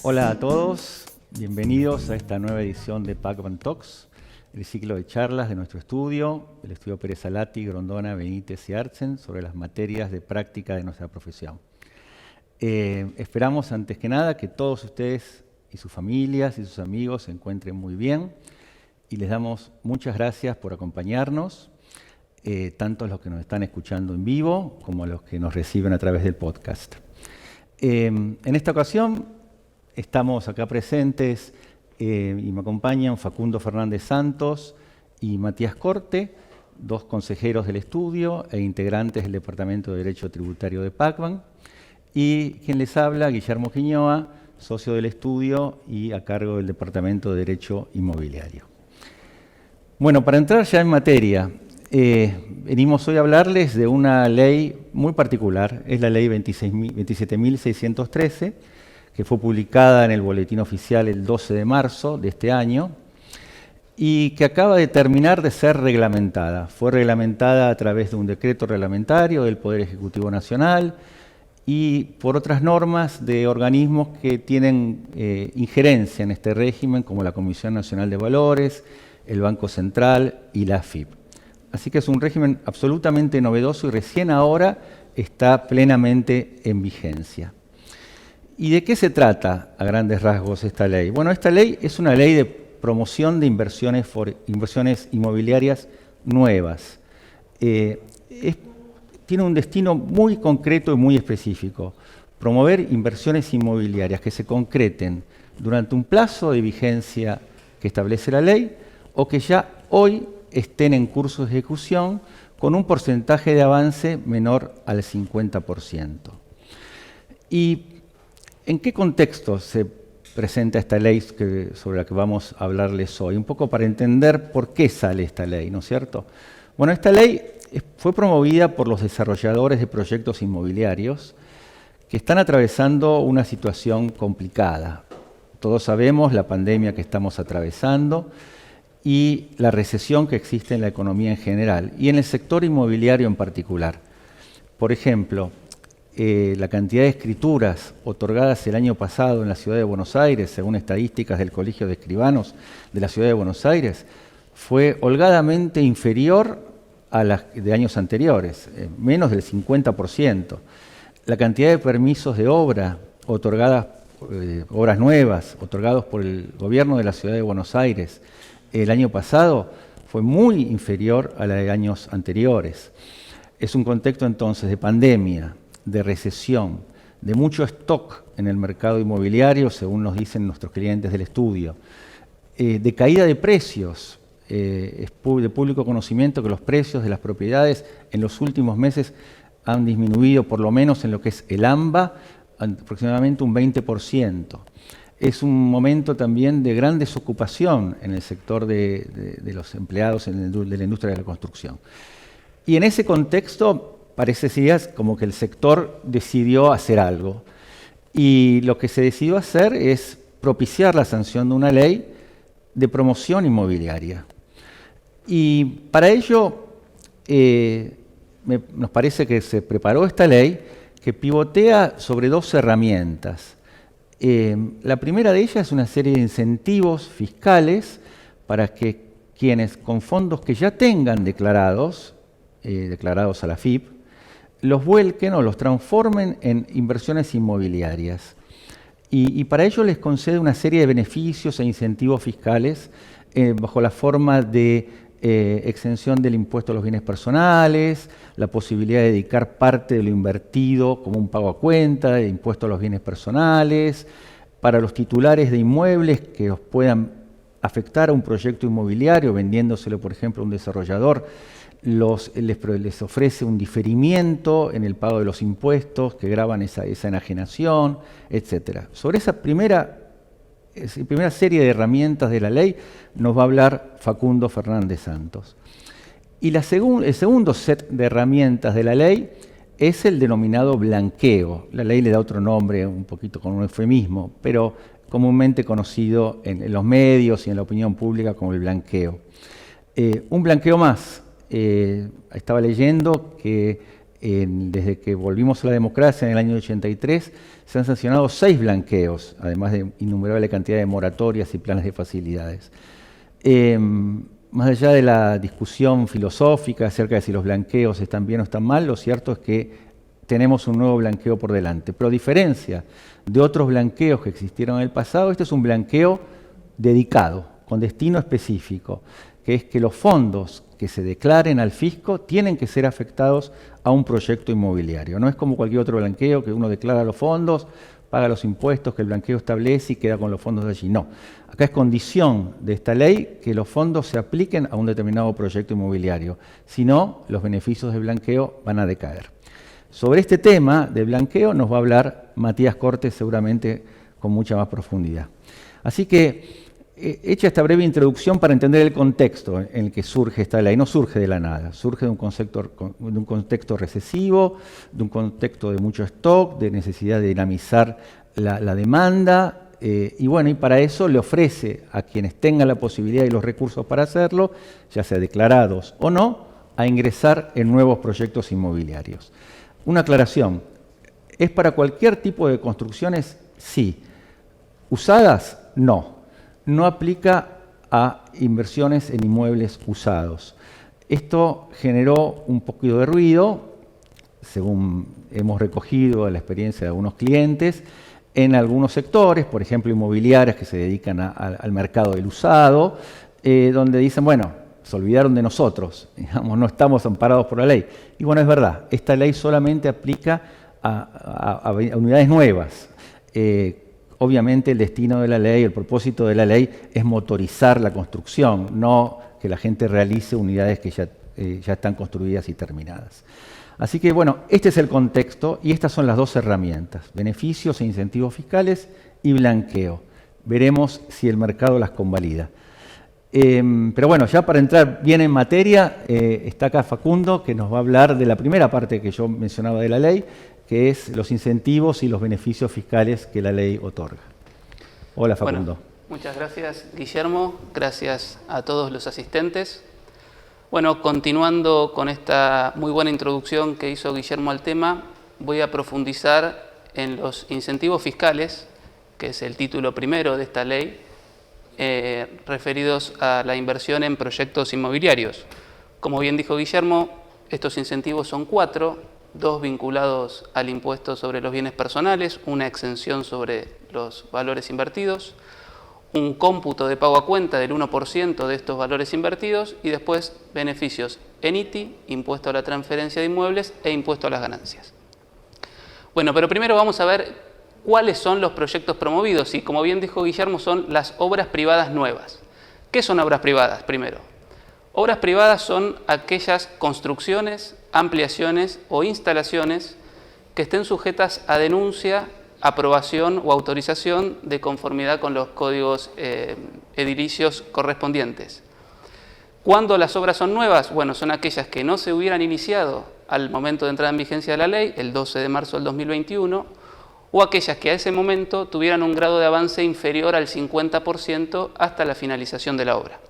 Hola a todos, bienvenidos a esta nueva edición de Pacman Talks, el ciclo de charlas de nuestro estudio, el estudio Pérez Alati, Grondona, Benítez y Artsen, sobre las materias de práctica de nuestra profesión. Esperamos antes que nada que todos ustedes y sus familias y sus amigos se encuentren muy bien y les damos muchas gracias por acompañarnos, tanto a los que nos están escuchando en vivo como a los que nos reciben a través del podcast. En esta ocasión estamos acá presentes y me acompañan Facundo Fernández Santos y Matías Corte, dos consejeros del estudio e integrantes del Departamento de Derecho Tributario de Pacman, y quien les habla, Guillermo Quiñoa, socio del estudio y a cargo del Departamento de Derecho Inmobiliario. Bueno, para entrar ya en materia, venimos hoy a hablarles de una ley muy particular, es la ley 27.613, que fue publicada en el Boletín Oficial el 12 de marzo de este año y que acaba de terminar de ser reglamentada. Fue reglamentada a través de un decreto reglamentario del Poder Ejecutivo Nacional y por otras normas de organismos que tienen injerencia en este régimen, como la Comisión Nacional de Valores, el Banco Central y la AFIP. Así que es un régimen absolutamente novedoso y recién ahora está plenamente en vigencia. ¿Y de qué se trata, a grandes rasgos, esta ley? Bueno, esta ley es una ley de promoción de inversiones inmobiliarias nuevas. Tiene un destino muy concreto y muy específico: promover inversiones inmobiliarias que se concreten durante un plazo de vigencia que establece la ley o que ya hoy estén en curso de ejecución con un porcentaje de avance menor al 50%. ¿Y en qué contexto se presenta esta ley sobre la que vamos a hablarles hoy? Un poco para entender por qué sale esta ley, ¿no es cierto? Bueno, esta ley fue promovida por los desarrolladores de proyectos inmobiliarios que están atravesando una situación complicada. Todos sabemos la pandemia que estamos atravesando y la recesión que existe en la economía en general y en el sector inmobiliario en particular. Por ejemplo, la cantidad de escrituras otorgadas el año pasado en la Ciudad de Buenos Aires, según estadísticas del Colegio de Escribanos de la Ciudad de Buenos Aires, fue holgadamente inferior a las de años anteriores, menos del 50%. La cantidad de permisos de obra otorgadas, obras nuevas, otorgados por el gobierno de la Ciudad de Buenos Aires el año pasado, fue muy inferior a la de años anteriores. Es un contexto entonces de pandemia, de recesión, de mucho stock en el mercado inmobiliario, según nos dicen nuestros clientes del estudio, de caída de precios. Es de público conocimiento que los precios de las propiedades en los últimos meses han disminuido, por lo menos en lo que es el AMBA, aproximadamente un 20%. Es un momento también de gran desocupación en el sector de los empleados de la industria de la construcción. Y en ese contexto parece como que el sector decidió hacer algo. Y lo que se decidió hacer es propiciar la sanción de una ley de promoción inmobiliaria. Y para ello nos parece que se preparó esta ley que pivotea sobre dos herramientas. La primera de ellas es una serie de incentivos fiscales para que quienes con fondos que ya tengan declarados a la AFIP, los vuelquen o los transformen en inversiones inmobiliarias. Y para ello les concede una serie de beneficios e incentivos fiscales bajo la forma de exención del impuesto a los bienes personales, la posibilidad de dedicar parte de lo invertido como un pago a cuenta, de impuesto a los bienes personales, para los titulares de inmuebles que os puedan afectar a un proyecto inmobiliario, vendiéndoselo, por ejemplo, a un desarrollador, les ofrece un diferimiento en el pago de los impuestos que gravan esa enajenación, etc. Sobre esa primera serie de herramientas de la ley nos va a hablar Facundo Fernández Santos. Y el segundo set de herramientas de la ley es el denominado blanqueo. La ley le da otro nombre, un poquito con un eufemismo, pero comúnmente conocido en los medios y en la opinión pública como el blanqueo. Un blanqueo más. Estaba leyendo que desde que volvimos a la democracia en el año 83, se han sancionado 6 blanqueos, además de innumerable cantidad de moratorias y planes de facilidades. Más allá de la discusión filosófica acerca de si los blanqueos están bien o están mal, lo cierto es que tenemos un nuevo blanqueo por delante. Pero a diferencia de otros blanqueos que existieron en el pasado, este es un blanqueo dedicado, con destino específico, que es que los fondos que se declaren al fisco tienen que ser afectados a un proyecto inmobiliario. No es como cualquier otro blanqueo que uno declara los fondos, paga los impuestos que el blanqueo establece y queda con los fondos de allí. No, acá es condición de esta ley que los fondos se apliquen a un determinado proyecto inmobiliario. Si no, los beneficios del blanqueo van a decaer. Sobre este tema de blanqueo nos va a hablar Matías Cortes seguramente con mucha más profundidad. Así que, hecha esta breve introducción para entender el contexto en el que surge esta ley, no surge de la nada, surge de un contexto recesivo, de un contexto de mucho stock, de necesidad de dinamizar la demanda, y bueno, y para eso le ofrece a quienes tengan la posibilidad y los recursos para hacerlo, ya sea declarados o no, a ingresar en nuevos proyectos inmobiliarios. Una aclaración, ¿es para cualquier tipo de construcciones? Sí. ¿Usadas? No. No aplica a inversiones en inmuebles usados. Esto generó un poquito de ruido, según hemos recogido la experiencia de algunos clientes, en algunos sectores, por ejemplo, inmobiliarias que se dedican al mercado del usado, donde dicen, bueno, se olvidaron de nosotros, digamos, no estamos amparados por la ley. Y bueno, es verdad, esta ley solamente aplica a unidades nuevas. Obviamente el destino de la ley, el propósito de la ley es motorizar la construcción, no que la gente realice unidades que ya están construidas y terminadas. Así que bueno, este es el contexto y estas son las dos herramientas, beneficios e incentivos fiscales y blanqueo. Veremos si el mercado las convalida. Pero bueno, ya para entrar bien en materia, está acá Facundo, que nos va a hablar de la primera parte que yo mencionaba de la ley, que es los incentivos y los beneficios fiscales que la ley otorga. Hola, Facundo. Bueno, muchas gracias, Guillermo. Gracias a todos los asistentes. Bueno, continuando con esta muy buena introducción que hizo Guillermo al tema, voy a profundizar en los incentivos fiscales, que es el título primero de esta ley, referidos a la inversión en proyectos inmobiliarios. Como bien dijo Guillermo, estos incentivos son 4, 2 vinculados al impuesto sobre los bienes personales, una exención sobre los valores invertidos, un cómputo de pago a cuenta del 1% de estos valores invertidos y después beneficios en ITI, impuesto a la transferencia de inmuebles e impuesto a las ganancias. Bueno, pero primero vamos a ver cuáles son los proyectos promovidos y, como bien dijo Guillermo, son las obras privadas nuevas. ¿Qué son obras privadas primero? Obras privadas son aquellas construcciones, ampliaciones o instalaciones que estén sujetas a denuncia, aprobación o autorización de conformidad con los códigos edilicios correspondientes. ¿Cuándo las obras son nuevas? Bueno, son aquellas que no se hubieran iniciado al momento de entrada en vigencia de la ley, el 12 de marzo del 2021, o aquellas que a ese momento tuvieran un grado de avance inferior al 50% hasta la finalización de la obra.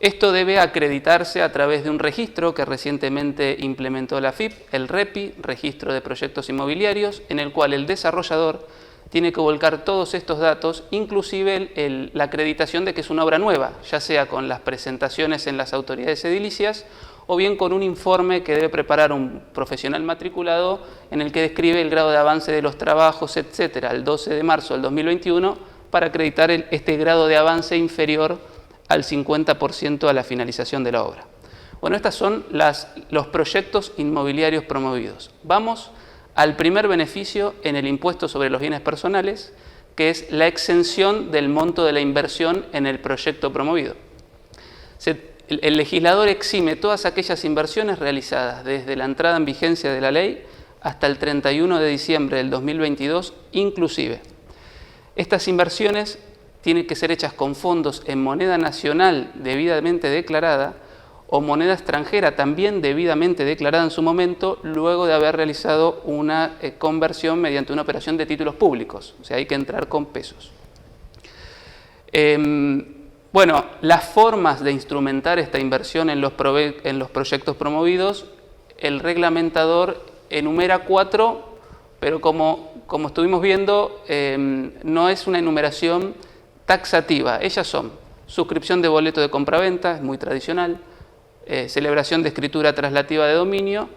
Esto debe acreditarse a través de un registro que recientemente implementó la AFIP, el REPI, Registro de Proyectos Inmobiliarios, en el cual el desarrollador tiene que volcar todos estos datos, inclusive la acreditación de que es una obra nueva, ya sea con las presentaciones en las autoridades edilicias o bien con un informe que debe preparar un profesional matriculado en el que describe el grado de avance de los trabajos, etcétera, el 12 de marzo del 2021, para acreditar este grado de avance inferior al 50% a la finalización de la obra. Bueno, estos son los proyectos inmobiliarios promovidos. Vamos al primer beneficio en el impuesto sobre los bienes personales, que es la exención del monto de la inversión en el proyecto promovido. El legislador exime todas aquellas inversiones realizadas desde la entrada en vigencia de la ley hasta el 31 de diciembre del 2022 inclusive. Estas inversiones tienen que ser hechas con fondos en moneda nacional debidamente declarada o moneda extranjera también debidamente declarada en su momento, luego de haber realizado una conversión mediante una operación de títulos públicos. O sea, hay que entrar con pesos. Bueno, las formas de instrumentar esta inversión en los proyectos promovidos el reglamentador enumera 4, pero como estuvimos viendo, no es una enumeración taxativa. Ellas son suscripción de boleto de compraventa, es muy tradicional, celebración de escritura traslativa de dominio,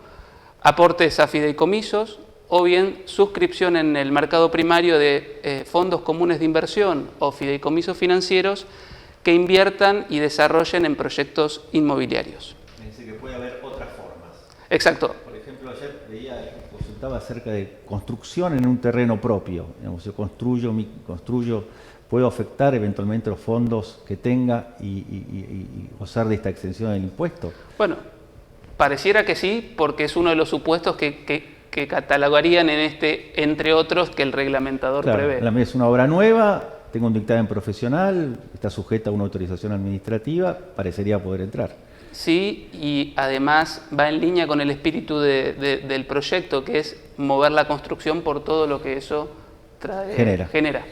aportes a fideicomisos, o bien suscripción en el mercado primario de fondos comunes de inversión o fideicomisos financieros que inviertan y desarrollen en proyectos inmobiliarios. Es decir, que puede haber otras formas. Exacto. Por ejemplo, ayer consultaba acerca de construcción en un terreno propio. Digamos, yo construyo, puedo afectar eventualmente los fondos que tenga y gozar de esta exención del impuesto. Bueno, pareciera que sí, porque es uno de los supuestos que catalogarían en este, entre otros, que el reglamentador prevé. La es una obra nueva, tengo un dictamen profesional, está sujeta a una autorización administrativa, parecería poder entrar. Sí, y además va en línea con el espíritu del proyecto, que es mover la construcción por todo lo que eso genera.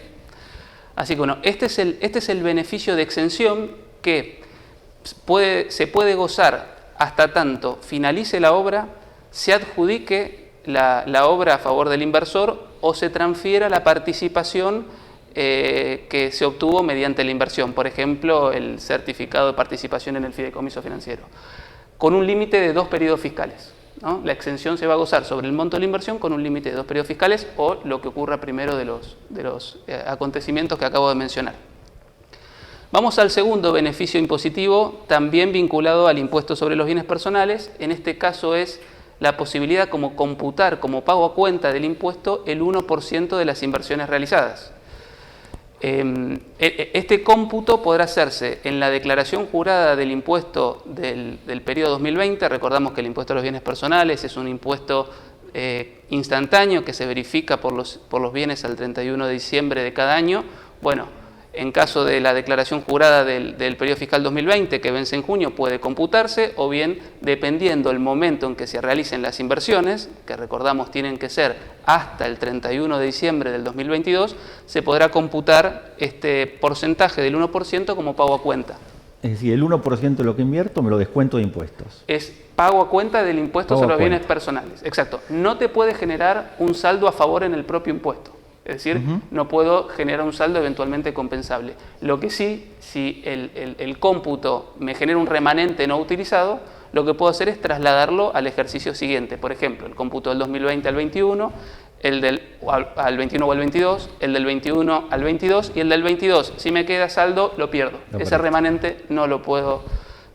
Así que bueno, este es el beneficio de exención que se puede gozar hasta tanto finalice la obra, se adjudique la obra a favor del inversor o se transfiera la participación que se obtuvo mediante la inversión, por ejemplo, el certificado de participación en el fideicomiso financiero, con un límite de 2 periodos fiscales, ¿no? La exención se va a gozar sobre el monto de la inversión con un límite de 2 periodos fiscales o lo que ocurra primero de los acontecimientos que acabo de mencionar. Vamos al segundo beneficio impositivo, también vinculado al impuesto sobre los bienes personales. En este caso es la posibilidad como computar como pago a cuenta del impuesto el 1% de las inversiones realizadas. Este cómputo podrá hacerse en la declaración jurada del impuesto del periodo 2020. Recordamos que el impuesto a los bienes personales es un impuesto instantáneo que se verifica por los bienes al 31 de diciembre de cada año. Bueno, en caso de la declaración jurada del periodo fiscal 2020, que vence en junio, puede computarse, o bien, dependiendo el momento en que se realicen las inversiones, que recordamos tienen que ser hasta el 31 de diciembre del 2022, se podrá computar este porcentaje del 1% como pago a cuenta. Es decir, el 1% de lo que invierto me lo descuento de impuestos. Es pago a cuenta del impuesto sobre los bienes personales. Exacto. No te puede generar un saldo a favor en el propio impuesto. Es decir, no puedo generar un saldo eventualmente compensable. Lo que sí, si el cómputo me genera un remanente no utilizado, lo que puedo hacer es trasladarlo al ejercicio siguiente. Por ejemplo, el cómputo del 2020 al 21, al 21 o al 22, el del 21 al 22 y el del 22. Si me queda saldo, lo pierdo. Ese remanente no lo puedo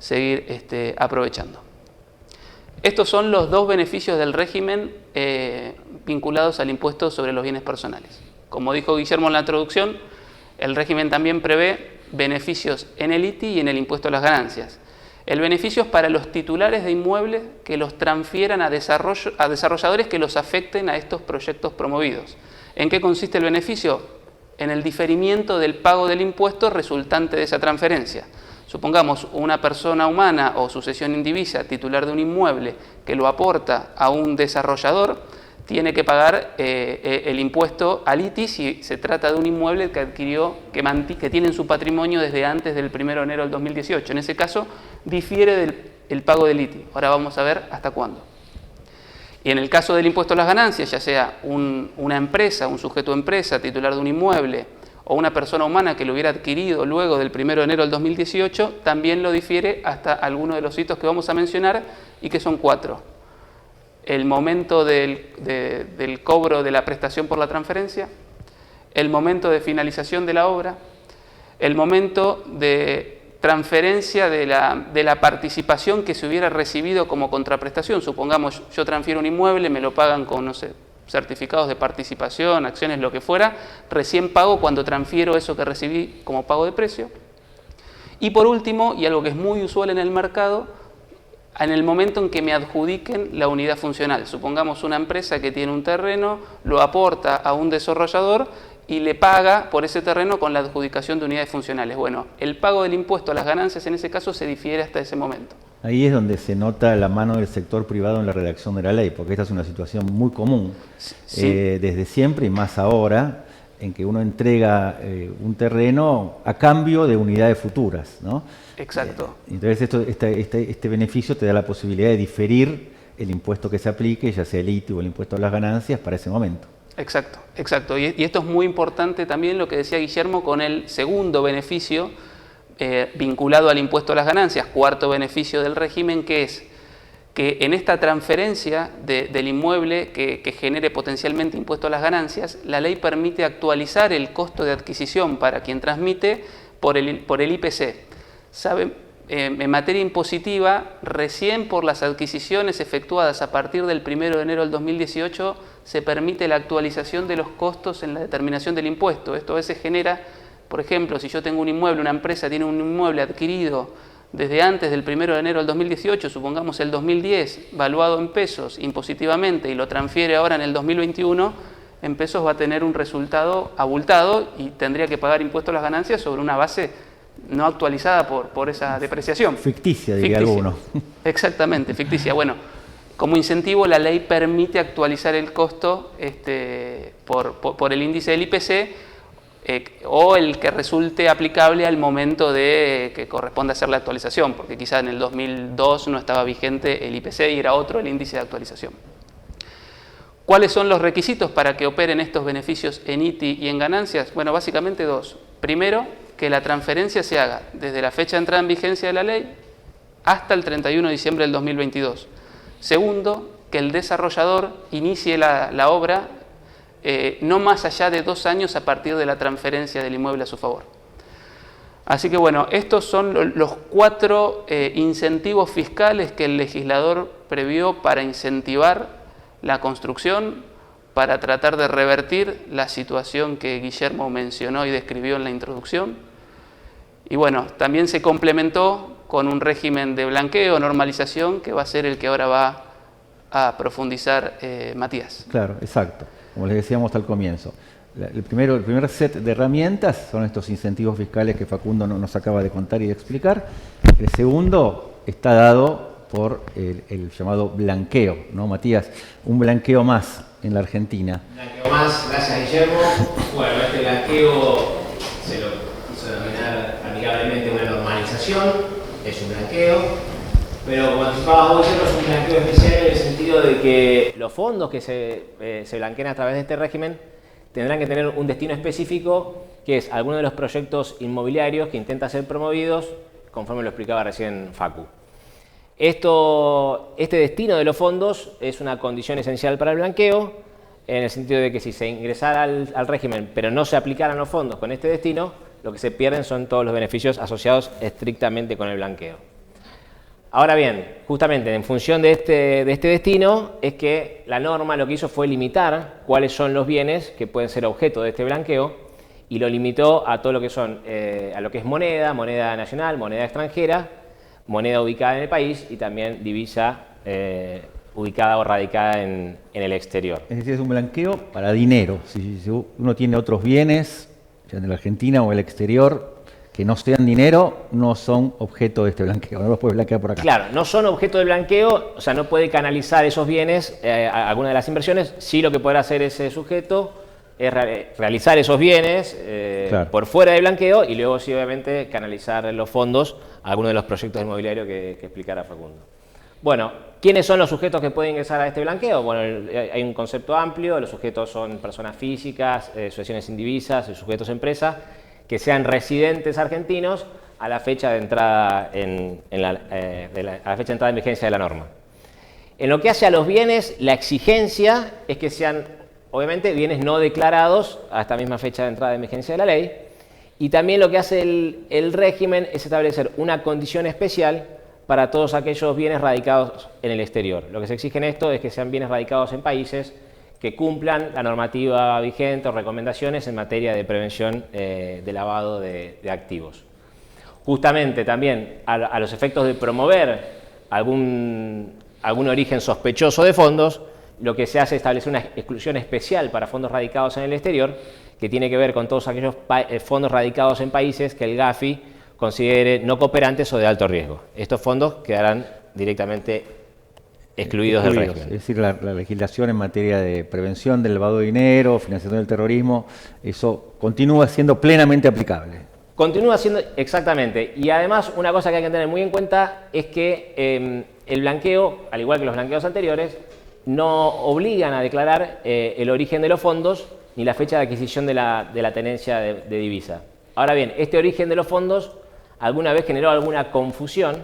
seguir aprovechando. Estos son los 2 beneficios del régimen vinculados al impuesto sobre los bienes personales. Como dijo Guillermo en la introducción, el régimen también prevé beneficios en el ITI y en el impuesto a las ganancias. El beneficio es para los titulares de inmuebles que los transfieran a desarrolladores que los afecten a estos proyectos promovidos. ¿En qué consiste el beneficio? En el diferimiento del pago del impuesto resultante de esa transferencia. Supongamos una persona humana o sucesión indivisa titular de un inmueble que lo aporta a un desarrollador, tiene que pagar el impuesto al ITI si se trata de un inmueble que adquirió, que tiene en su patrimonio desde antes del 1 de enero del 2018. En ese caso, difiere del pago del ITI. Ahora vamos a ver hasta cuándo. Y en el caso del impuesto a las ganancias, ya sea una empresa, un sujeto de empresa titular de un inmueble, o una persona humana que lo hubiera adquirido luego del 1 de enero del 2018, también lo difiere hasta algunos de los hitos que vamos a mencionar y que son 4. El momento del cobro de la prestación por la transferencia, el momento de finalización de la obra, el momento de transferencia de la participación que se hubiera recibido como contraprestación. Supongamos, yo transfiero un inmueble, me lo pagan con, no sé, certificados de participación, acciones, lo que fuera, recién pago cuando transfiero eso que recibí como pago de precio. Y por último, y algo que es muy usual en el mercado, en el momento en que me adjudiquen la unidad funcional. Supongamos una empresa que tiene un terreno, lo aporta a un desarrollador y le paga por ese terreno con la adjudicación de unidades funcionales. Bueno, el pago del impuesto a las ganancias en ese caso se difiere hasta ese momento. Ahí es donde se nota la mano del sector privado en la redacción de la ley, porque esta es una situación muy común, sí. Desde siempre y más ahora, en que uno entrega un terreno a cambio de unidades futuras, ¿no? Exacto. Entonces este beneficio te da la posibilidad de diferir el impuesto que se aplique, ya sea el ITI o el impuesto a las ganancias, para ese momento. Exacto, exacto. Y esto es muy importante también lo que decía Guillermo con el segundo beneficio vinculado al impuesto a las ganancias, cuarto beneficio del régimen, que es que en esta transferencia del inmueble que genere potencialmente impuesto a las ganancias, la ley permite actualizar el costo de adquisición para quien transmite por el IPC. En materia impositiva, recién por las adquisiciones efectuadas a partir del 1 de enero del 2018 se permite la actualización de los costos en la determinación del impuesto. Esto a veces genera, por ejemplo, si yo tengo un inmueble, una empresa tiene un inmueble adquirido desde antes del 1 de enero del 2018, supongamos el 2010, valuado en pesos impositivamente y lo transfiere ahora en el 2021, en pesos va a tener un resultado abultado y tendría que pagar impuesto a las ganancias sobre una base no actualizada por esa depreciación. Ficticia, diría alguno. Exactamente, ficticia. Bueno, como incentivo la ley permite actualizar el costo por el índice del IPC o el que resulte aplicable al momento de que corresponde hacer la actualización, porque quizá en el 2002 no estaba vigente el IPC y era otro el índice de actualización. ¿Cuáles son los requisitos para que operen estos beneficios en ITI y en ganancias? Bueno, básicamente dos. Primero, que la transferencia se haga desde la fecha de entrada en vigencia de la ley hasta el 31 de diciembre del 2022. Segundo, que el desarrollador inicie la obra no más allá de 2 años a partir de la transferencia del inmueble a su favor. Así que bueno, estos son los 4 incentivos fiscales que el legislador previó para incentivar la construcción, para tratar de revertir la situación que Guillermo mencionó y describió en la introducción. Y bueno, también se complementó con un régimen de blanqueo, normalización, que va a ser el que ahora va a profundizar Matías. Claro, exacto. Como les decíamos al comienzo. El primer set de herramientas son estos incentivos fiscales que Facundo nos acaba de contar y de explicar. El segundo está dado por el llamado blanqueo, ¿no, Matías? Un blanqueo más en la Argentina. Un blanqueo más, gracias Guillermo. Bueno, este blanqueo se lo quiso denominar amigablemente una normalización, es un blanqueo, pero como anticipabas vos, Guillermo, es un blanqueo especial en el sentido de que los fondos que se blanquean a través de este régimen tendrán que tener un destino específico, que es alguno de los proyectos inmobiliarios que intenta ser promovidos, conforme lo explicaba recién Facu. Este destino de los fondos es una condición esencial para el blanqueo, en el sentido de que si se ingresara al régimen pero no se aplicaran los fondos con este destino, lo que se pierden son todos los beneficios asociados estrictamente con el blanqueo. Ahora bien, justamente en función de este destino es que la norma lo que hizo fue limitar cuáles son los bienes que pueden ser objeto de este blanqueo y lo limitó a todo lo que son a lo que es moneda nacional, moneda extranjera, moneda ubicada en el país y también divisa ubicada o radicada en el exterior. Es decir, es un blanqueo para dinero. Si uno tiene otros bienes, ya en la Argentina o el exterior, que no sean dinero, no son objeto de este blanqueo. No los puede blanquear por acá. Claro, no son objeto de blanqueo, o sea, no puede canalizar esos bienes a alguna de las inversiones. Sí, lo que podrá hacer ese sujeto es realizar esos bienes claro, por fuera del blanqueo y luego sí, obviamente, canalizar los fondos a alguno de los proyectos inmobiliarios que explicara Facundo. Bueno, ¿quiénes son los sujetos que pueden ingresar a este blanqueo? Bueno, hay un concepto amplio, los sujetos son personas físicas, asociaciones indivisas, sujetos empresa, que sean residentes argentinos a la fecha de entrada en vigencia de la norma. En lo que hace a los bienes, la exigencia es que sean, obviamente, bienes no declarados a esta misma fecha de entrada en vigencia de la ley, y también lo que hace el régimen es establecer una condición especial para todos aquellos bienes radicados en el exterior. Lo que se exige en esto es que sean bienes radicados en países que cumplan la normativa vigente o recomendaciones en materia de prevención de lavado de activos. Justamente también a los efectos de promover algún origen sospechoso de fondos, lo que se hace es establecer una exclusión especial para fondos radicados en el exterior, que tiene que ver con todos aquellos fondos radicados en países que el GAFI considere no cooperantes o de alto riesgo. Estos fondos quedarán directamente excluidos del régimen. Es decir, la legislación en materia de prevención del lavado de dinero, financiación del terrorismo, eso continúa siendo plenamente aplicable. Continúa siendo exactamente. Y además, una cosa que hay que tener muy en cuenta es que el blanqueo, al igual que los blanqueos anteriores, no obligan a declarar el origen de los fondos ni la fecha de adquisición de la tenencia de divisa. Ahora bien, este origen de los fondos alguna vez generó alguna confusión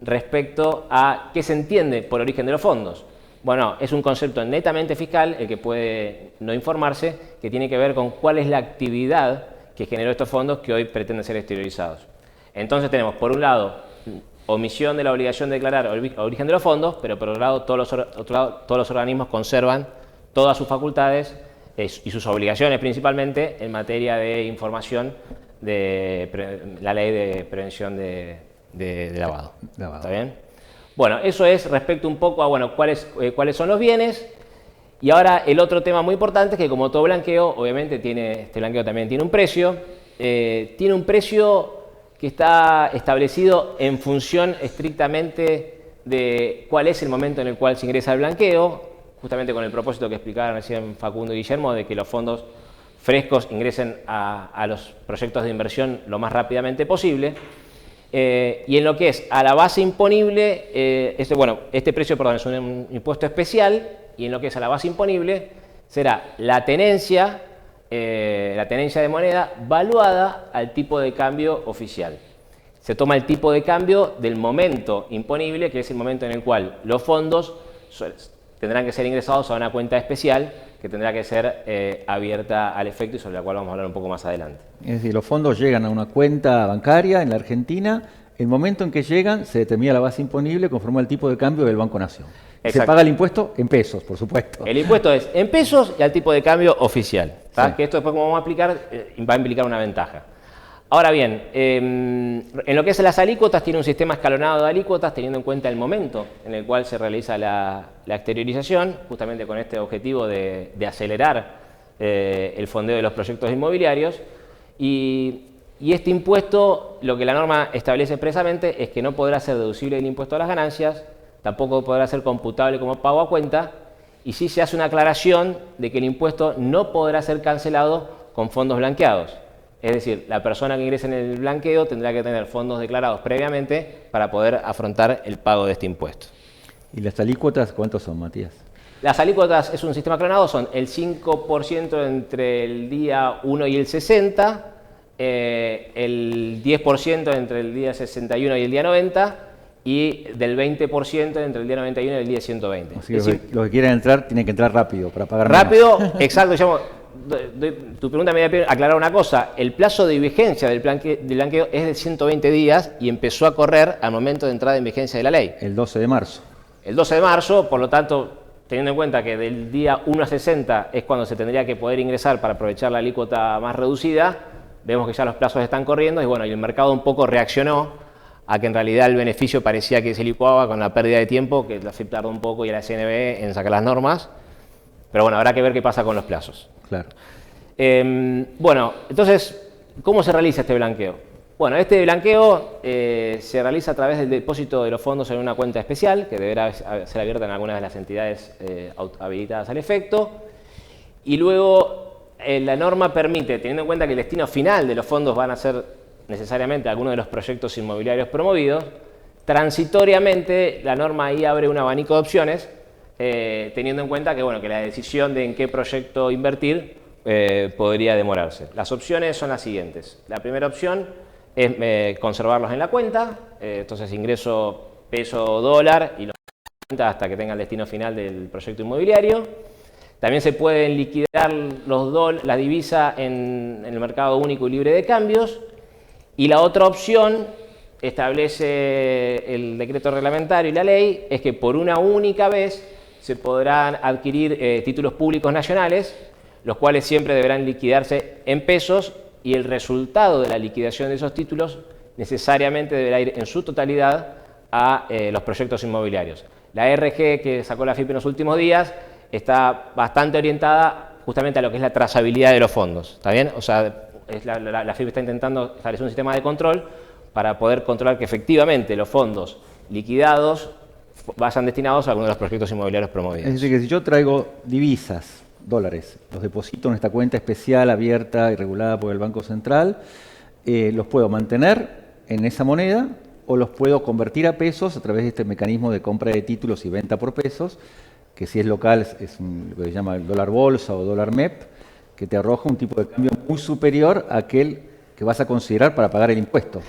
respecto a qué se entiende por origen de los fondos. Bueno, es un concepto netamente fiscal, el que puede no informarse, que tiene que ver con cuál es la actividad que generó estos fondos que hoy pretenden ser exteriorizados. Entonces tenemos, por un lado, omisión de la obligación de declarar origen de los fondos, pero por otro lado, todos los organismos conservan todas sus facultades y sus obligaciones principalmente en materia de información de la ley de prevención de lavado. ¿Está bien? Bueno, eso es respecto un poco a cuáles son los bienes. Y ahora el otro tema muy importante es que, como todo blanqueo, obviamente este blanqueo también tiene un precio. Tiene un precio que está establecido en función estrictamente de cuál es el momento en el cual se ingresa el blanqueo, justamente con el propósito que explicaban recién Facundo y Guillermo, de que los fondos frescos ingresen a los proyectos de inversión lo más rápidamente posible. Y en lo que es a la base imponible, este precio, perdón, es un impuesto especial, y en lo que es a la base imponible será la tenencia de moneda valuada al tipo de cambio oficial. Se toma el tipo de cambio del momento imponible, que es el momento en el cual los fondos tendrán que ser ingresados a una cuenta especial que tendrá que ser abierta al efecto y sobre la cual vamos a hablar un poco más adelante. Es decir, los fondos llegan a una cuenta bancaria en la Argentina. El momento en que llegan se determina la base imponible conforme al tipo de cambio del Banco Nación. Se paga el impuesto en pesos, por supuesto. El impuesto es en pesos y al tipo de cambio oficial. Sí. Que esto después, como vamos a aplicar, va a implicar una ventaja. Ahora bien, en lo que es las alícuotas, tiene un sistema escalonado de alícuotas teniendo en cuenta el momento en el cual se realiza la exteriorización, justamente con este objetivo de acelerar el fondeo de los proyectos inmobiliarios. Y este impuesto, lo que la norma establece expresamente es que no podrá ser deducible el impuesto a las ganancias, tampoco podrá ser computable como pago a cuenta, y sí se hace una aclaración de que el impuesto no podrá ser cancelado con fondos blanqueados. Es decir, la persona que ingrese en el blanqueo tendrá que tener fondos declarados previamente para poder afrontar el pago de este impuesto. ¿Y las alícuotas cuántos son, Matías? Las alícuotas es un sistema clonado, son el 5% entre el día 1 y el 60, el 10% entre el día 61 y el día 90 y del 20% entre el día 91 y el día 120. Así que los que quieran entrar tienen que entrar rápido para pagar rápido, menos. Exacto. Tu pregunta me da aclarar una cosa. El plazo de vigencia del blanqueo es de 120 días y empezó a correr al momento de entrada en vigencia de la ley. El 12 de marzo. El 12 de marzo, por lo tanto, teniendo en cuenta que del día 1 a 60 es cuando se tendría que poder ingresar para aprovechar la alícuota más reducida, vemos que ya los plazos están corriendo y bueno, y el mercado un poco reaccionó a que en realidad el beneficio parecía que se licuaba con la pérdida de tiempo, que la FIP tardó un poco y la CNB en sacar las normas, pero bueno, habrá que ver qué pasa con los plazos. Claro. Bueno, entonces, ¿cómo se realiza este blanqueo? Bueno, este blanqueo se realiza a través del depósito de los fondos en una cuenta especial, que deberá ser abierta en algunas de las entidades habilitadas al efecto, y luego la norma permite, teniendo en cuenta que el destino final de los fondos van a ser necesariamente algunos de los proyectos inmobiliarios promovidos, transitoriamente la norma ahí abre un abanico de opciones, teniendo en cuenta que, bueno, que la decisión de en qué proyecto invertir podría demorarse. Las opciones son las siguientes. La primera opción es conservarlos en la cuenta, entonces ingreso peso o dólar y los cuenta hasta que tenga el destino final del proyecto inmobiliario. También se pueden liquidar la divisa en el mercado único y libre de cambios. Y la otra opción, establece el decreto reglamentario y la ley, es que por una única vez se podrán adquirir títulos públicos nacionales, los cuales siempre deberán liquidarse en pesos y el resultado de la liquidación de esos títulos necesariamente deberá ir en su totalidad a los proyectos inmobiliarios. La RG que sacó la FIP en los últimos días está bastante orientada justamente a lo que es la trazabilidad de los fondos, ¿está bien? O sea, la FIP está intentando establecer un sistema de control para poder controlar que efectivamente los fondos liquidados vayan destinados a algunos de los proyectos inmobiliarios promovidos. Es decir, que si yo traigo divisas, dólares, los deposito en esta cuenta especial abierta y regulada por el Banco Central, los puedo mantener en esa moneda o los puedo convertir a pesos a través de este mecanismo de compra de títulos y venta por pesos, que si es local es lo que se llama el dólar bolsa o dólar MEP, que te arroja un tipo de cambio muy superior a aquel que vas a considerar para pagar el impuesto.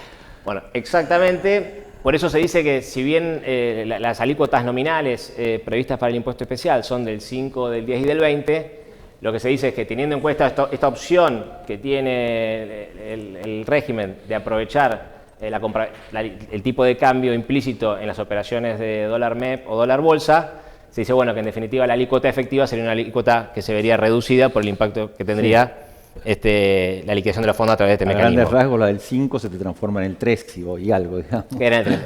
Bueno, exactamente. Por eso se dice que si bien las alícuotas nominales previstas para el impuesto especial son del 5, del 10 y del 20, lo que se dice es que teniendo en cuenta esta opción que tiene el régimen de aprovechar el tipo de cambio implícito en las operaciones de dólar MEP o dólar bolsa, se dice bueno que en definitiva la alícuota efectiva sería una alícuota que se vería reducida por el impacto que tendría la liquidación de los fondos a través de este mecanismo. A grandes rasgos la del 5 se te transforma en el 3 y algo, digamos.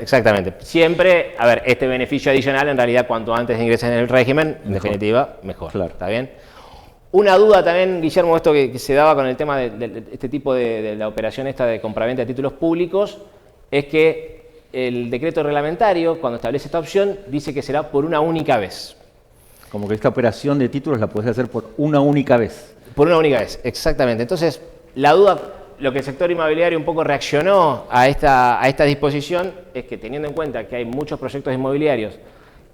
Exactamente. Siempre, a ver, este beneficio adicional en realidad cuanto antes ingreses en el régimen, en definitiva, mejor. Claro. ¿Está bien? Una duda también, Guillermo, esto que se daba con el tema de este tipo de la operación esta de compraventa de títulos públicos, es que el decreto reglamentario, cuando establece esta opción, dice que será por una única vez. Como que esta operación de títulos la podés hacer por una única vez. Por una única vez, exactamente. Entonces, la duda, lo que el sector inmobiliario un poco reaccionó a esta disposición, es que teniendo en cuenta que hay muchos proyectos inmobiliarios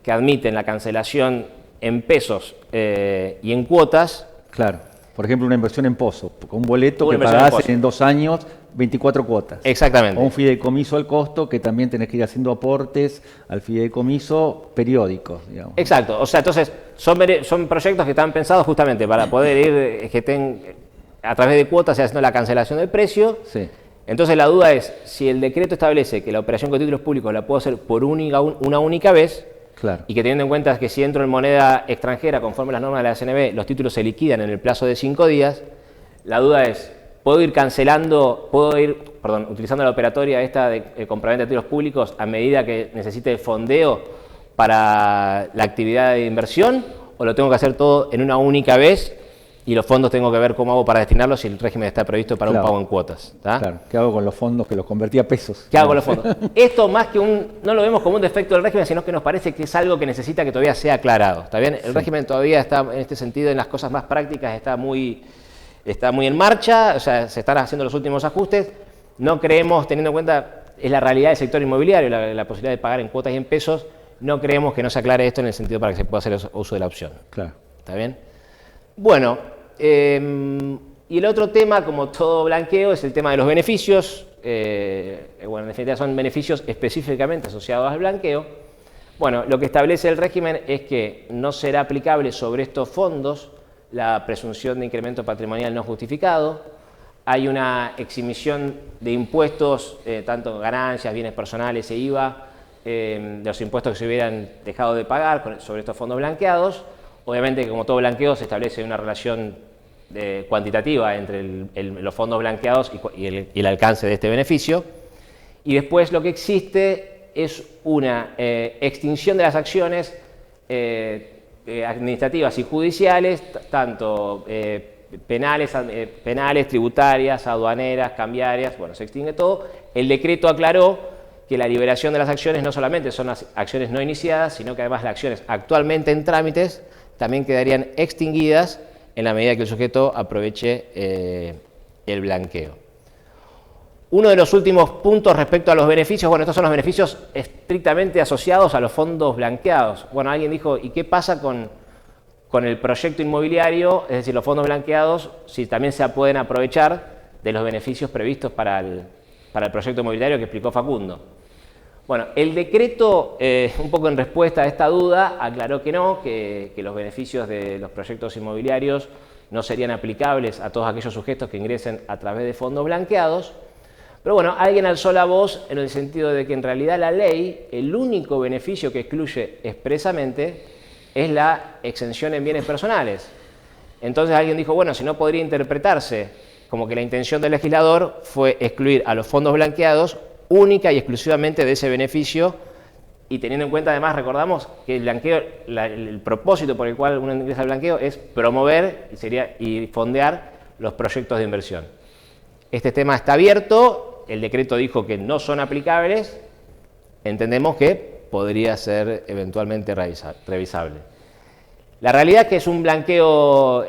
que admiten la cancelación en pesos y en cuotas. Claro. Por ejemplo, una inversión en pozo, con un boleto que pagás en 2 años 24 cuotas. Exactamente. O un fideicomiso al costo que también tenés que ir haciendo aportes al fideicomiso periódicos, digamos. Exacto. O sea, entonces son proyectos que están pensados justamente para poder ir a través de cuotas haciendo la cancelación del precio. Sí. Entonces la duda es, si el decreto establece que la operación con títulos públicos la puedo hacer por una única vez, claro, y que teniendo en cuenta que si entro en moneda extranjera, conforme a las normas de la CNB, los títulos se liquidan en el plazo de 5 días, la duda es, ¿puedo ir utilizando la operatoria esta de compraventa de títulos públicos a medida que necesite fondeo para la actividad de inversión? ¿O lo tengo que hacer todo en una única vez y los fondos tengo que ver cómo hago para destinarlos si el régimen está previsto para un pago en cuotas? Claro, ¿qué hago con los fondos que los convertí a pesos? ¿Qué hago con los fondos? Esto más que no lo vemos como un defecto del régimen, sino que nos parece que es algo que necesita que todavía sea aclarado. ¿Está bien? El régimen todavía está, en este sentido, en las cosas más prácticas, está muy en marcha, o sea, se están haciendo los últimos ajustes. No creemos, teniendo en cuenta, es la realidad del sector inmobiliario, la posibilidad de pagar en cuotas y en pesos, no creemos que no se aclare esto en el sentido para que se pueda hacer uso de la opción. Claro. ¿Está bien? Bueno, y el otro tema, como todo blanqueo, es el tema de los beneficios. Bueno, en definitiva son beneficios específicamente asociados al blanqueo. Bueno, lo que establece el régimen es que no será aplicable sobre estos fondos la presunción de incremento patrimonial no justificado. Hay una exhibición de impuestos, tanto ganancias, bienes personales e IVA, de los impuestos que se hubieran dejado de pagar sobre estos fondos blanqueados. Obviamente, como todo blanqueo, se establece una relación cuantitativa entre los fondos blanqueados y el alcance de este beneficio. Y después lo que existe es una extinción de las acciones administrativas y judiciales, tanto penales, tributarias, aduaneras, cambiarias, bueno, se extingue todo. El decreto aclaró que la liberación de las acciones no solamente son las acciones no iniciadas, sino que además las acciones actualmente en trámites también quedarían extinguidas en la medida que el sujeto aproveche el blanqueo. Uno de los últimos puntos respecto a los beneficios, bueno, estos son los beneficios estrictamente asociados a los fondos blanqueados. Bueno, alguien dijo, ¿y qué pasa con el proyecto inmobiliario, es decir, los fondos blanqueados, si también se pueden aprovechar de los beneficios previstos para el proyecto inmobiliario que explicó Facundo? Bueno, el decreto, un poco en respuesta a esta duda, aclaró que no, que los beneficios de los proyectos inmobiliarios no serían aplicables a todos aquellos sujetos que ingresen a través de fondos blanqueados. Pero bueno, alguien alzó la voz en el sentido de que en realidad la ley, el único beneficio que excluye expresamente es la exención en bienes personales. Entonces alguien dijo, bueno, si no podría interpretarse como que la intención del legislador fue excluir a los fondos blanqueados única y exclusivamente de ese beneficio, y teniendo en cuenta además, recordamos que el blanqueo, el propósito por el cual uno ingresa al blanqueo es promover y fondear los proyectos de inversión. Este tema está abierto, el decreto dijo que no son aplicables, entendemos que podría ser eventualmente revisable. La realidad es que es un blanqueo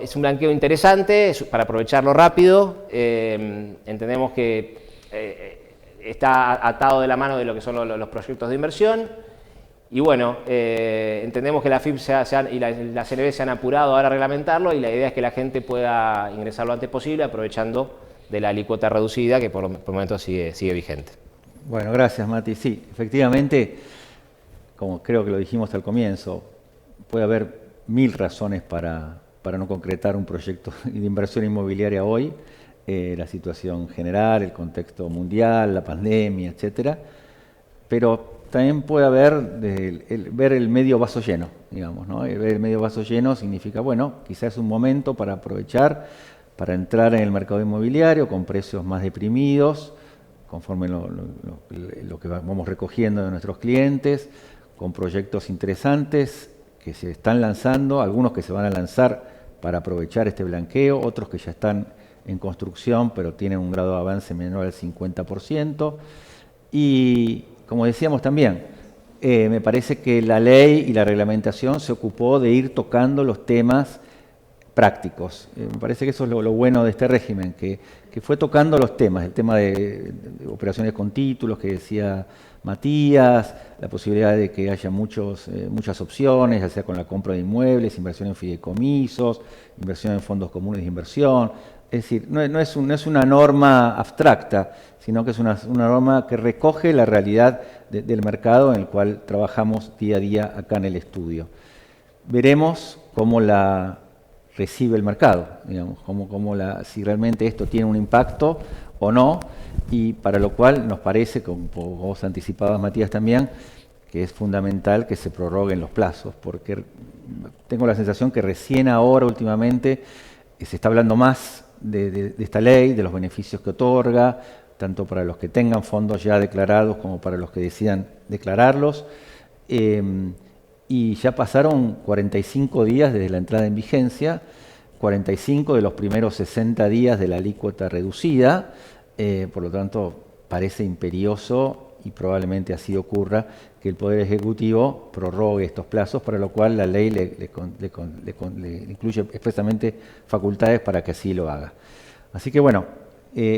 interesante, para aprovecharlo rápido. Entendemos que está atado de la mano de lo que son los proyectos de inversión. Y bueno, entendemos que la FIP y la CNB se han apurado ahora a reglamentarlo, y la idea es que la gente pueda ingresar lo antes posible, aprovechando de la alícuota reducida que por el momento sigue vigente. Bueno, gracias, Mati. Sí, efectivamente, como creo que lo dijimos al comienzo, puede haber 1000 razones para no concretar un proyecto de inversión inmobiliaria hoy, la situación general, el contexto mundial, la pandemia, etcétera, pero también puede haber ver el medio vaso lleno, digamos, ¿no? Ver el medio vaso lleno significa, bueno, quizás es un momento para aprovechar, para entrar en el mercado inmobiliario con precios más deprimidos, conforme lo que vamos recogiendo de nuestros clientes, con proyectos interesantes que se están lanzando, algunos que se van a lanzar para aprovechar este blanqueo, otros que ya están en construcción pero tienen un grado de avance menor al 50%. Y como decíamos también, me parece que la ley y la reglamentación se ocupó de ir tocando los temas prácticos. Me parece que eso es lo bueno de este régimen, que fue tocando los temas, el tema de operaciones con títulos que decía Matías, la posibilidad de que haya muchas opciones, ya sea con la compra de inmuebles, inversión en fideicomisos, inversión en fondos comunes de inversión. Es decir, no es una norma abstracta, sino que es una norma que recoge la realidad del mercado en el cual trabajamos día a día acá en el estudio. Veremos cómo la recibe el mercado, digamos, si realmente esto tiene un impacto o no, y para lo cual nos parece, como vos anticipabas, Matías, también, que es fundamental que se prorroguen los plazos, porque tengo la sensación que recién ahora, últimamente, se está hablando más de esta ley, de los beneficios que otorga, tanto para los que tengan fondos ya declarados como para los que decidan declararlos. Y ya pasaron 45 días desde la entrada en vigencia, 45 de los primeros 60 días de la alícuota reducida, por lo tanto parece imperioso, y probablemente así ocurra, que el Poder Ejecutivo prorrogue estos plazos, para lo cual la ley le incluye expresamente facultades para que así lo haga. Así que bueno,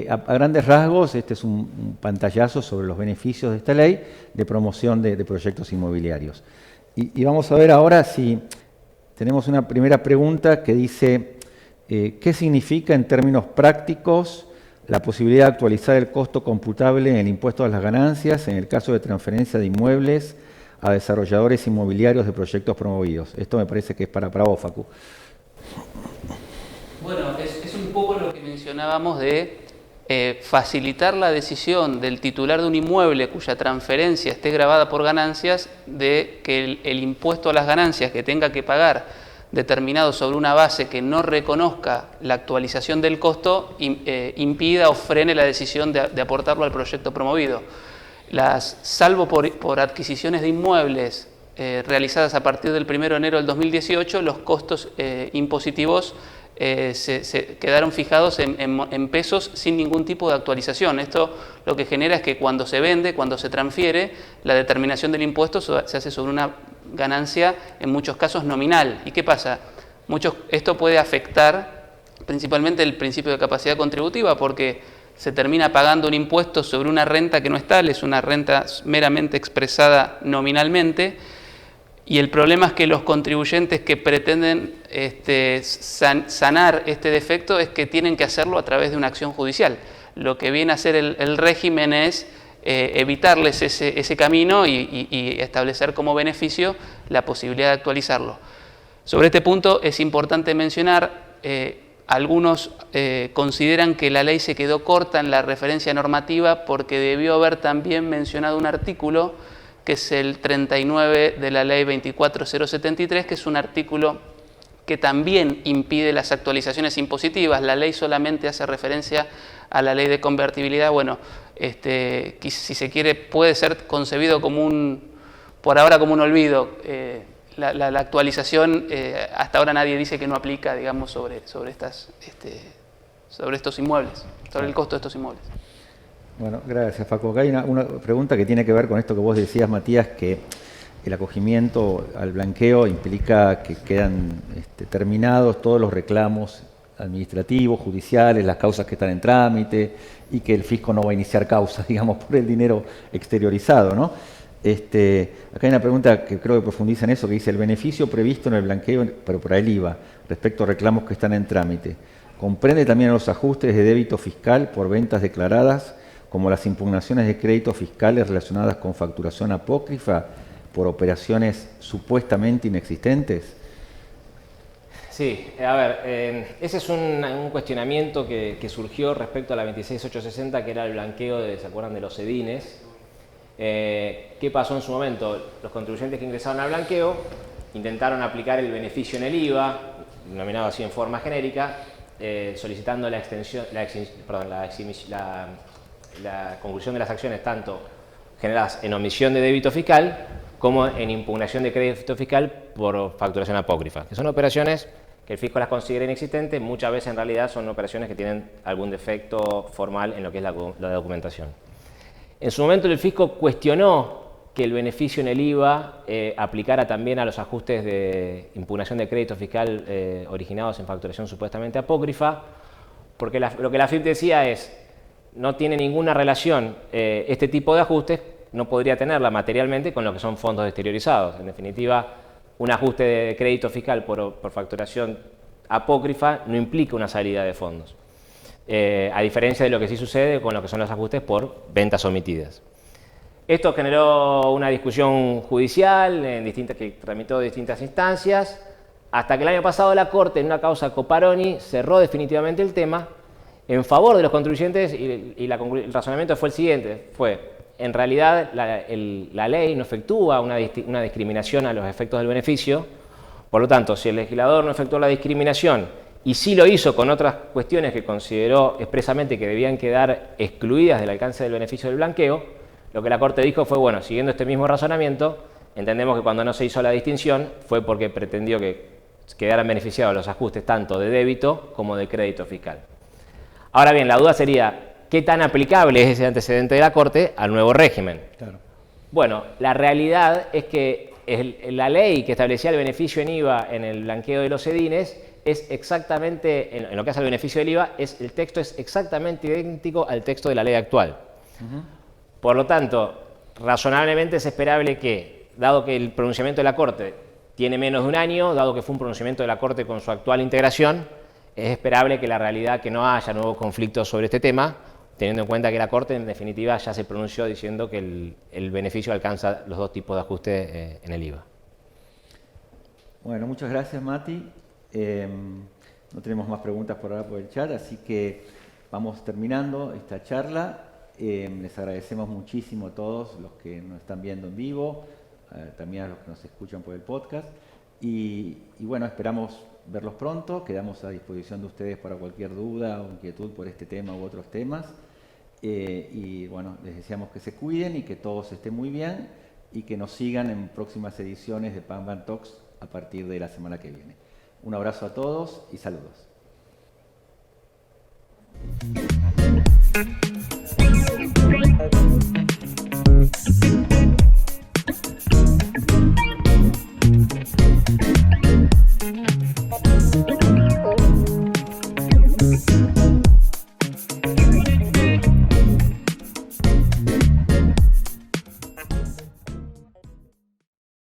a grandes rasgos, este es un pantallazo sobre los beneficios de esta ley de promoción de proyectos inmobiliarios. Y vamos a ver ahora si tenemos una primera pregunta que dice, ¿qué significa en términos prácticos la posibilidad de actualizar el costo computable en el impuesto a las ganancias en el caso de transferencia de inmuebles a desarrolladores inmobiliarios de proyectos promovidos? Esto me parece que es para vos, Facu. Bueno, es un poco lo que mencionábamos de facilitar la decisión del titular de un inmueble cuya transferencia esté grabada por ganancias, de que el impuesto a las ganancias que tenga que pagar determinado sobre una base que no reconozca la actualización del costo impida o frene la decisión de aportarlo al proyecto promovido. Salvo por adquisiciones de inmuebles realizadas a partir del 1 de enero del 2018, los costos impositivos se quedaron fijados en pesos sin ningún tipo de actualización. Esto lo que genera es que cuando se vende, cuando se transfiere, la determinación del impuesto se hace sobre una ganancia, en muchos casos nominal. ¿Y qué pasa? Esto puede afectar principalmente el principio de capacidad contributiva, porque se termina pagando un impuesto sobre una renta que no es tal, es una renta meramente expresada nominalmente. Y el problema es que los contribuyentes que pretenden sanar este defecto es que tienen que hacerlo a través de una acción judicial. Lo que viene a hacer el régimen es evitarles ese camino y establecer como beneficio la posibilidad de actualizarlo. Sobre este punto es importante mencionar, algunos consideran que la ley se quedó corta en la referencia normativa porque debió haber también mencionado un artículo que es el 39 de la ley 24073, que es un artículo que también impide las actualizaciones impositivas. La ley solamente hace referencia a la ley de convertibilidad. Bueno, si se quiere, puede ser concebido como por ahora como un olvido. La actualización, hasta ahora nadie dice que no aplica, digamos, sobre estos inmuebles, sobre el costo de estos inmuebles. Bueno, gracias, Facu. Acá hay una pregunta que tiene que ver con esto que vos decías, Matías, que el acogimiento al blanqueo implica que quedan terminados todos los reclamos administrativos, judiciales, las causas que están en trámite y que el fisco no va a iniciar causas, digamos, por el dinero exteriorizado, ¿no? Acá hay una pregunta que creo que profundiza en eso, que dice: el beneficio previsto en el blanqueo, pero para el IVA, respecto a reclamos que están en trámite, ¿comprende también los ajustes de débito fiscal por ventas declaradas, como las impugnaciones de créditos fiscales relacionadas con facturación apócrifa por operaciones supuestamente inexistentes? Sí, a ver, ese es un cuestionamiento que surgió respecto a la 26860, que era el blanqueo, ¿se acuerdan de los edines? ¿Qué pasó en su momento? Los contribuyentes que ingresaron al blanqueo intentaron aplicar el beneficio en el IVA, denominado así en forma genérica, solicitando la conclusión de las acciones tanto generadas en omisión de débito fiscal como en impugnación de crédito fiscal por facturación apócrifa, que son operaciones que el fisco las considera inexistentes. Muchas veces en realidad son operaciones que tienen algún defecto formal en lo que es la documentación. En su momento el fisco cuestionó que el beneficio en el IVA aplicara también a los ajustes de impugnación de crédito fiscal originados en facturación supuestamente apócrifa, porque lo que la FIP decía es: no tiene ninguna relación este tipo de ajustes, no podría tenerla materialmente con lo que son fondos exteriorizados. En definitiva, un ajuste de crédito fiscal por facturación apócrifa no implica una salida de fondos, a diferencia de lo que sí sucede con lo que son los ajustes por ventas omitidas. Esto generó una discusión judicial que tramitó distintas instancias, hasta que el año pasado la Corte, en una causa Coparoni, cerró definitivamente el tema en favor de los contribuyentes, y el razonamiento fue el siguiente: en realidad la ley no efectúa una discriminación a los efectos del beneficio. Por lo tanto, si el legislador no efectuó la discriminación y sí lo hizo con otras cuestiones que consideró expresamente que debían quedar excluidas del alcance del beneficio del blanqueo, lo que la Corte dijo fue: bueno, siguiendo este mismo razonamiento, entendemos que cuando no se hizo la distinción fue porque pretendió que quedaran beneficiados los ajustes tanto de débito como de crédito fiscal. Ahora bien, la duda sería: ¿qué tan aplicable es ese antecedente de la Corte al nuevo régimen? Claro. Bueno, la realidad es que la ley que establecía el beneficio en IVA en el blanqueo de los edines es exactamente, en lo que hace al beneficio del IVA, el texto es exactamente idéntico al texto de la ley actual. Por lo tanto, razonablemente es esperable que, dado que el pronunciamiento de la Corte tiene menos de un año, dado que fue un pronunciamiento de la Corte con su actual integración, es esperable que la realidad que no haya nuevos conflictos sobre este tema, teniendo en cuenta que la Corte en definitiva ya se pronunció diciendo que el beneficio alcanza los dos tipos de ajuste en el IVA. Bueno, muchas gracias, Mati. No tenemos más preguntas por ahora por el chat, así que vamos terminando esta charla. Les agradecemos muchísimo a todos los que nos están viendo en vivo, también a los que nos escuchan por el podcast. Y bueno, esperamos verlos pronto. Quedamos a disposición de ustedes para cualquier duda o inquietud por este tema u otros temas. Y bueno, les deseamos que se cuiden y que todos estén muy bien y que nos sigan en próximas ediciones de PAMBAN Talks a partir de la semana que viene. Un abrazo a todos y saludos.